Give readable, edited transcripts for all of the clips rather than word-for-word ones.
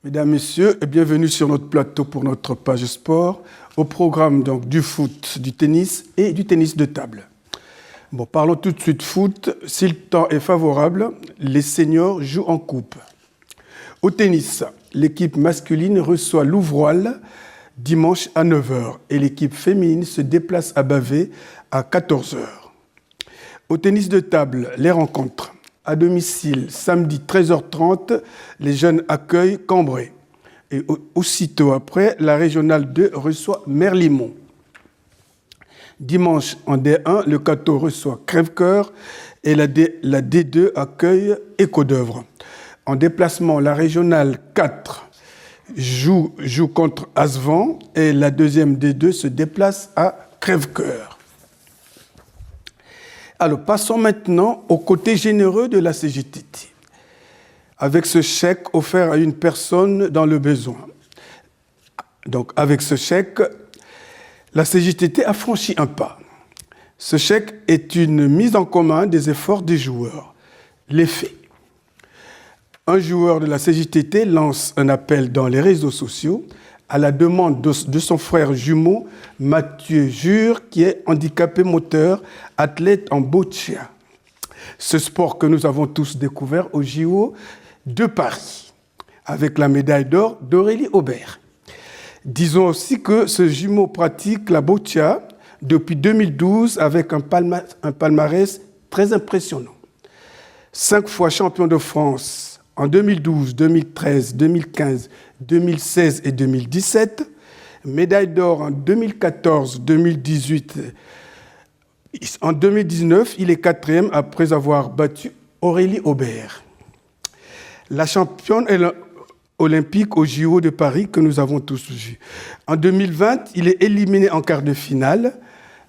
Mesdames, Messieurs, et bienvenue sur notre plateau pour notre page sport, au programme donc du foot, du tennis et du tennis de table. Bon, parlons tout de suite foot. Si le temps est favorable, les seniors jouent en coupe. Au tennis, l'équipe masculine reçoit Louvroil dimanche à 9h et l'équipe féminine se déplace à Bavay à 14h. Au tennis de table, les rencontres. À domicile, samedi 13h30, les jeunes accueillent Cambrai. Et aussitôt après, la régionale 2 reçoit Merlimont. Dimanche, en D1, le Cateau reçoit Crèvecoeur et la D2 accueille Écho d'Œuvre. En déplacement, la régionale 4 joue contre Asvan et la deuxième D2 se déplace à Crèvecoeur. Alors, passons maintenant au côté généreux de la CGTT, avec ce chèque offert à une personne dans le besoin. Donc, avec ce chèque, la CGTT a franchi un pas. Ce chèque est une mise en commun des efforts des joueurs. Les faits. Un joueur de la CGTT lance un appel dans les réseaux sociaux à la demande de son frère jumeau, Mathieu Jure, qui est handicapé moteur, athlète en boccia. Ce sport que nous avons tous découvert au JO de Paris, avec la médaille d'or d'Aurélie Aubert. Disons aussi que ce jumeau pratique la boccia depuis 2012 avec un palmarès très impressionnant. 5 fois champion de France en 2012, 2013, 2015, 2016 et 2017, médaille d'or en 2014, 2018. En 2019, il est 4e après avoir battu Aurélie Aubert. La championne olympique au JO de Paris que nous avons tous vus. En 2020, il est éliminé en quart de finale.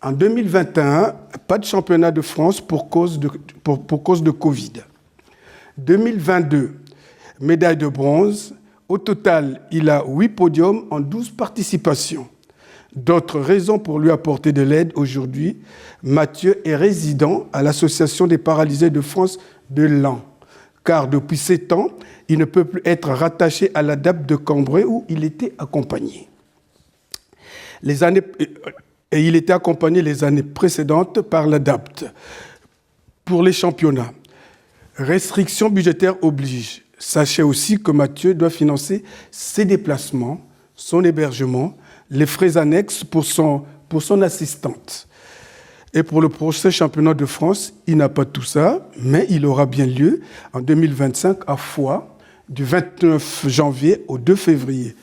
En 2021, pas de championnat de France pour cause de Covid. 2022, médaille de bronze. Au total, il a 8 podiums en 12 participations. D'autres raisons pour lui apporter de l'aide aujourd'hui, Mathieu est résident à l'Association des paralysés de France de Laon, car depuis 7 ans, il ne peut plus être rattaché à l'ADAPT de Cambrai où il était accompagné. Et il était accompagné les années précédentes par l'ADAPT. Pour les championnats, restrictions budgétaires obligent. Sachez aussi que Mathieu doit financer ses déplacements, son hébergement, les frais annexes pour son assistante. Et pour le prochain championnat de France, il n'a pas tout ça, mais il aura bien lieu en 2025 à Foix, du 29 janvier au 2 février.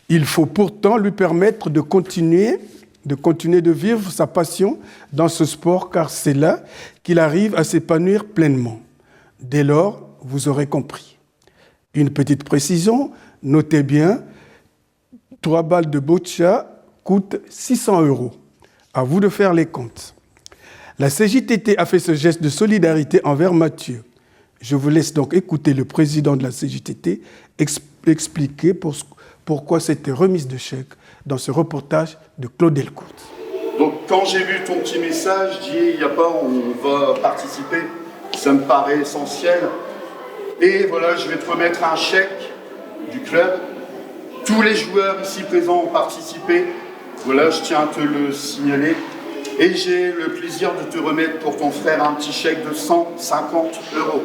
Il faut pourtant lui permettre de continuer de vivre sa passion dans ce sport, car c'est là qu'il arrive à s'épanouir pleinement. Dès lors, vous aurez compris. Une petite précision, notez bien, 3 balles de boccia coûtent 600 €. À vous de faire les comptes. La CJTT a fait ce geste de solidarité envers Mathieu. Je vous laisse donc écouter le président de la CJTT expliquer pourquoi cette remise de chèque dans ce reportage de Claude Delcourt. Donc quand j'ai vu ton petit message, je dis il n'y a pas, on va participer, ça me paraît essentiel. Et voilà, je vais te remettre un chèque du club. Tous les joueurs ici présents ont participé. Voilà, je tiens à te le signaler. Et j'ai le plaisir de te remettre pour ton frère un petit chèque de 150 €.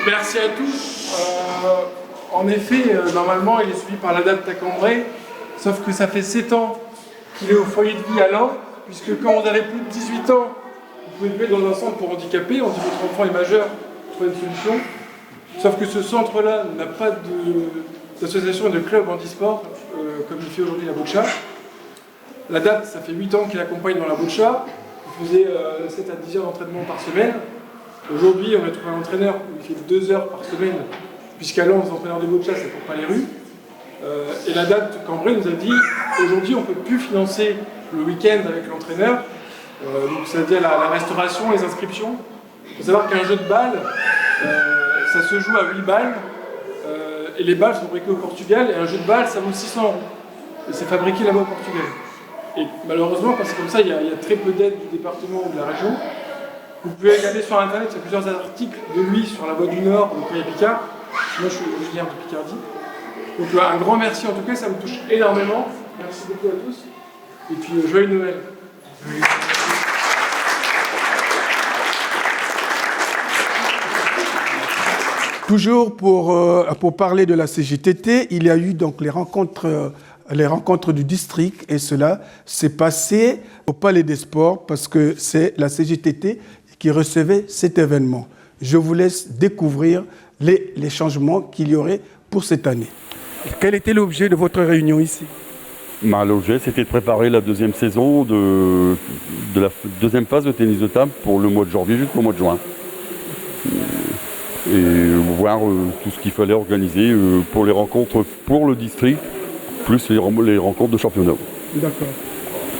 Merci à tous. En effet, normalement, il est suivi par l'ADAPT à Cambrai, sauf que ça fait 7 ans qu'il est au foyer de vie à Laon, puisque quand vous avez plus de 18 ans, vous pouvez le mettre dans un centre pour handicapés, on dit votre enfant est majeur, trouvez une solution. Sauf que ce centre-là n'a pas d'association et de club handisport, comme il fait aujourd'hui la boccia. L'ADAPT, ça fait 8 ans qu'il accompagne dans la boccia, il faisait 7 à 10 heures d'entraînement par semaine. Aujourd'hui, on a trouvé un entraîneur qui fait 2 heures par semaine, puisqu'à Lens, les entraîneurs de boccia, ça ne court pas les rues. Et l'ADAPT Cambrai nous a dit, aujourd'hui, on ne peut plus financer le week-end avec l'entraîneur, donc c'est-à-dire la restauration, les inscriptions. Il faut savoir qu'un jeu de balle, ça se joue à 8 balles, Et les balles sont fabriquées au Portugal, et un jeu de balles, ça vaut 600 euros. Et c'est fabriqué là-bas au Portugal. Et malheureusement, quand c'est comme ça, il y a très peu d'aide du département ou de la région. Vous pouvez regarder sur Internet, il y a plusieurs articles de lui sur la Voie du Nord, donc Pierre Picard. Moi, je suis originaire de Picardie. Donc un grand merci, en tout cas, ça me touche énormément. Merci beaucoup à tous. Et puis, joyeux Noël. Toujours pour parler de la CGTT, il y a eu donc les rencontres du district et cela s'est passé au Palais des Sports parce que c'est la CGTT qui recevait cet événement. Je vous laisse découvrir les changements qu'il y aurait pour cette année. Quel était l'objet de votre réunion ici ? L'objet, c'était de préparer la deuxième saison de la deuxième phase de tennis de table pour le mois de janvier jusqu'au mois de juin. Et voir tout ce qu'il fallait organiser pour les rencontres pour le district, plus les rencontres de championnat. D'accord.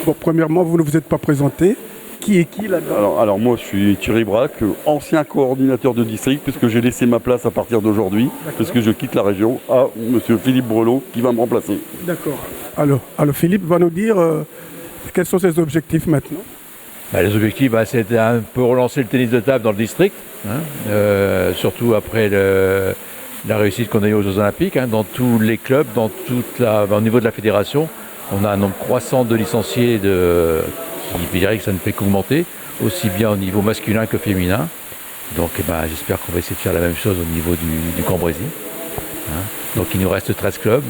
Bon, premièrement, vous ne vous êtes pas présenté. Qui est qui là-dedans ? Alors moi, je suis Thierry Braque, ancien coordinateur de district, puisque j'ai laissé ma place à partir d'aujourd'hui, parce que je quitte la région, à monsieur Philippe Brelot, qui va me remplacer. D'accord. Alors Philippe va nous dire quels sont ses objectifs maintenant. Les objectifs, c'est un peu relancer le tennis de table dans le district, surtout après la réussite qu'on a eue aux Jeux Olympiques, dans tous les clubs, au niveau de la fédération. On a un nombre croissant de licenciés qui dirait que ça ne fait qu'augmenter, aussi bien au niveau masculin que féminin. Donc j'espère qu'on va essayer de faire la même chose au niveau du Cambrésis. Donc il nous reste 13 clubs,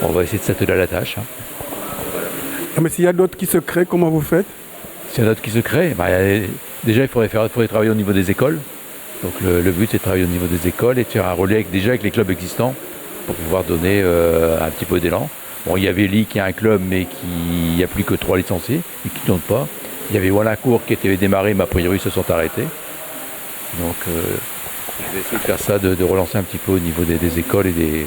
on va essayer de s'atteler à la tâche. Mais s'il y a d'autres qui se créent, comment vous faites ? S'il y a d'autres qui se créent, déjà il faudrait travailler au niveau des écoles. Donc le but c'est de travailler au niveau des écoles et de faire un relais avec les clubs existants pour pouvoir donner un petit peu d'élan. Bon, il y avait Lee qui a un club mais il n'y a plus que 3 licenciés et qui ne tournent pas. Il y avait Walincourt qui était démarré mais a priori se sont arrêtés. Donc je vais essayer de faire ça, de relancer un petit peu au niveau des écoles et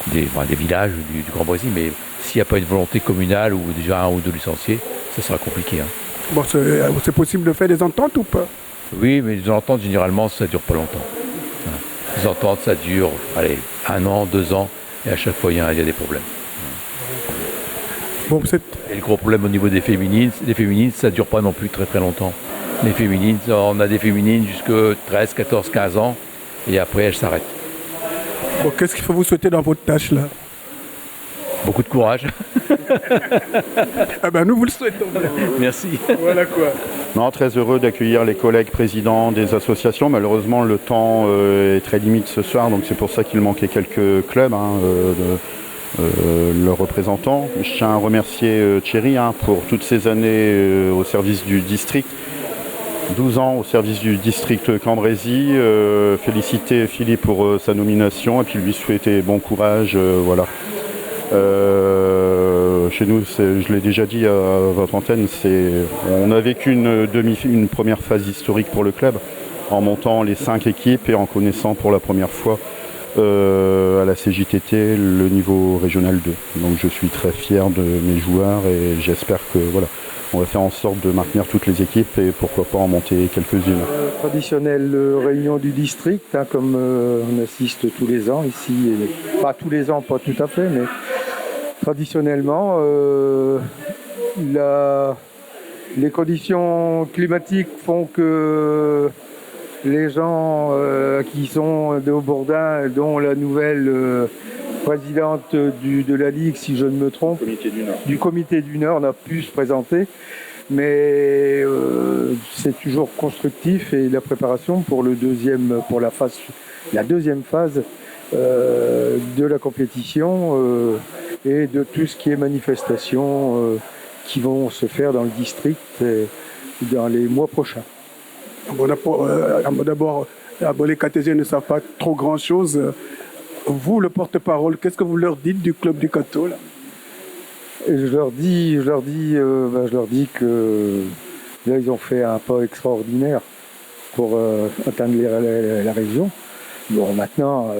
des villages du Grand Brésil, mais s'il n'y a pas une volonté communale ou déjà 1 ou 2 licenciés, ça sera compliqué. Bon, c'est possible de faire des ententes ou pas ? Oui, mais les ententes, généralement, ça ne dure pas longtemps. Les ententes, ça dure 1 an, 2 ans, et à chaque fois, il y a des problèmes. Bon, et le gros problème au niveau des féminines, ça ne dure pas non plus très très longtemps. Les féminines, on a des féminines jusqu'à 13, 14, 15 ans, et après, elles s'arrêtent. Bon, qu'est-ce qu'il faut vous souhaiter dans votre tâche là ? Beaucoup de courage. Nous vous le souhaitons. Merci. Voilà quoi. Non, très heureux d'accueillir les collègues présidents des associations. Malheureusement, le temps est très limite ce soir, donc c'est pour ça qu'il manquait quelques clubs, leurs représentants. Je tiens à remercier Thierry pour toutes ces années au service du district. 12 ans au service du district Cambrésis. Féliciter Philippe pour sa nomination et puis lui souhaiter bon courage. Voilà. Chez nous, je l'ai déjà dit à votre antenne, on a vécu une première phase historique pour le club en montant les 5 équipes et en connaissant pour la première fois à la CJTT le niveau régional 2. Donc je suis très fier de mes joueurs et j'espère que on va faire en sorte de maintenir toutes les équipes et pourquoi pas en monter quelques-unes. Traditionnelle réunion du district, comme on assiste tous les ans ici, pas tous les ans, pas tout à fait, mais traditionnellement, les conditions climatiques font que les gens qui sont de Haut-Bourdin, dont la nouvelle présidente de la Ligue, si je ne me trompe, du comité du Nord, n'a pu se présenter. Mais c'est toujours constructif et la préparation pour la deuxième phase de la compétition et de tout ce qui est manifestations qui vont se faire dans le district dans les mois prochains. D'abord, les catégories ne savent pas trop grand-chose. Vous, le porte-parole, qu'est-ce que vous leur dites du club du Cateau là ? Et je leur dis que là, ils ont fait un pas extraordinaire pour atteindre la région. Bon, maintenant,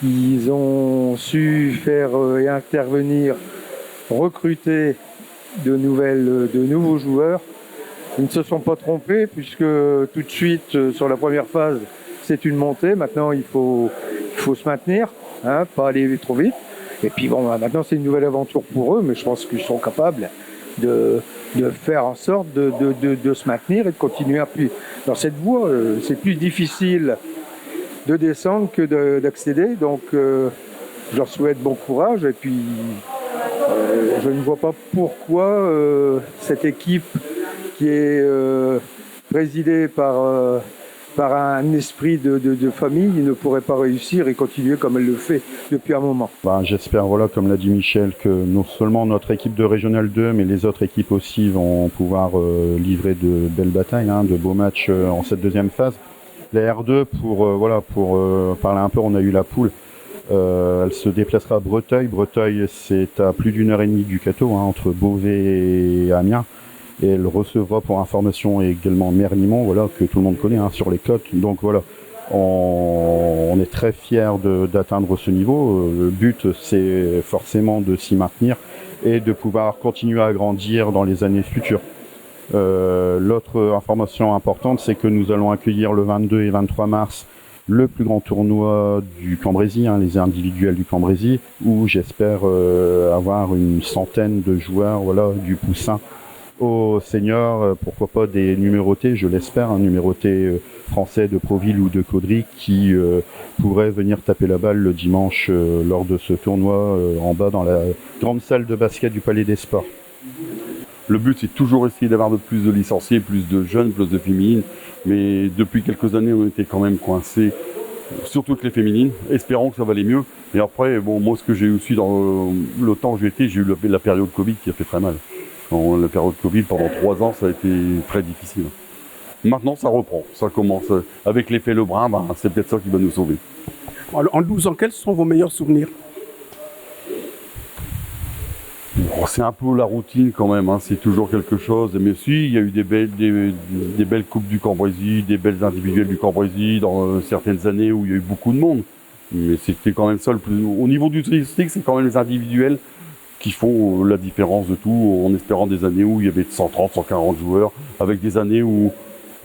ils ont su faire et intervenir, recruter de nouveaux joueurs. Ils ne se sont pas trompés puisque tout de suite, sur la première phase, c'est une montée. Maintenant, il faut se maintenir, hein, pas aller trop vite. Et puis bon, maintenant, c'est une nouvelle aventure pour eux, mais je pense qu'ils sont capables de faire en sorte de se maintenir et de continuer à plus. Dans cette voie, c'est plus difficile de descendre que d'accéder. Donc, je leur souhaite bon courage. Et puis, je ne vois pas pourquoi cette équipe qui est présidée par un esprit de famille ne pourrait pas réussir et continuer comme elle le fait depuis un moment. J'espère, voilà, comme l'a dit Michel, que non seulement notre équipe de Régional 2, mais les autres équipes aussi vont pouvoir livrer de belles batailles, hein, de beaux matchs en cette deuxième phase. La R2, pour parler un peu, on a eu la poule. Elle se déplacera à Breteuil. Breteuil, c'est à plus d'1 heure et demie du Cateau, hein, entre Beauvais et Amiens. Et elle recevra pour information également Merlimont, voilà, que tout le monde connaît, hein, sur les côtes. Donc voilà, on est très fiers d'atteindre ce niveau. Le but, c'est forcément de s'y maintenir et de pouvoir continuer à grandir dans les années futures. L'autre information importante, c'est que nous allons accueillir le 22 et 23 mars le plus grand tournoi du Cambrésis, hein, les individuels du Cambrésis, où j'espère avoir une centaine de joueurs, voilà, du poussin aux seniors, pourquoi pas des numérotés, je l'espère, un numéroté français de Proville ou de Caudry qui pourrait venir taper la balle le dimanche lors de ce tournoi en bas dans la grande salle de basket du Palais des Sports. Le but, c'est toujours essayer d'avoir de plus de licenciés, plus de jeunes, plus de féminines. Mais depuis quelques années, on était quand même coincés, surtout avec les féminines, espérant que ça va aller mieux. Et après, bon, moi, ce que j'ai aussi dans le temps où j'ai été, j'ai eu la période Covid qui a fait très mal. La période Covid, pendant 3 ans, ça a été très difficile. Maintenant, ça reprend, ça commence. Avec l'effet Lebrun, c'est peut-être ça qui va nous sauver. En 12 ans, quels sont vos meilleurs souvenirs? C'est un peu la routine quand même, hein. C'est toujours quelque chose. Mais si, il y a eu des belles coupes du Cambrésis, des belles individuelles du Cambrésis dans certaines années où il y a eu beaucoup de monde. Mais c'était quand même ça le plus... Au niveau du touristique, c'est quand même les individuels qui font la différence de tout, en espérant des années où il y avait 130, 140 joueurs, avec des années où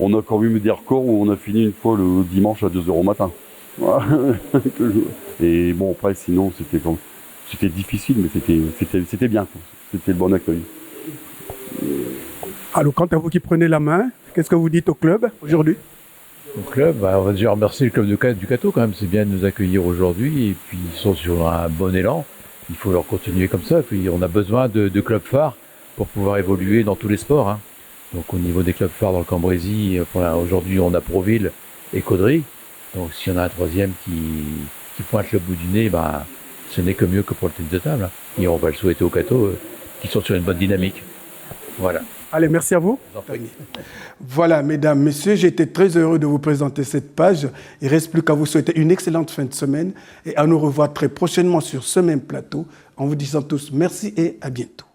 on a quand même eu des records où on a fini une fois le dimanche à 2h au matin. Et bon, après, sinon, c'était difficile, mais c'était bien. C'était le bon accueil. Alors, quant à vous qui prenez la main, qu'est-ce que vous dites au club aujourd'hui? Au club, on va déjà remercier le club du Cateau quand même, c'est bien de nous accueillir aujourd'hui, et puis ils sont sur un bon élan, il faut leur continuer comme ça, puis on a besoin de clubs phares pour pouvoir évoluer dans tous les sports, hein. Donc au niveau des clubs phares dans le Cambrésis, aujourd'hui on a Proville et Caudry, donc s'il y en a un troisième qui pointe le bout du nez, ce n'est que mieux que pour le tennis de table, hein. Et on va le souhaiter au Cateau, qui sont sur une bonne dynamique. Voilà. Allez, merci à vous. Voilà, mesdames, messieurs, j'ai été très heureux de vous présenter cette page. Il ne reste plus qu'à vous souhaiter une excellente fin de semaine et à nous revoir très prochainement sur ce même plateau en vous disant tous merci et à bientôt.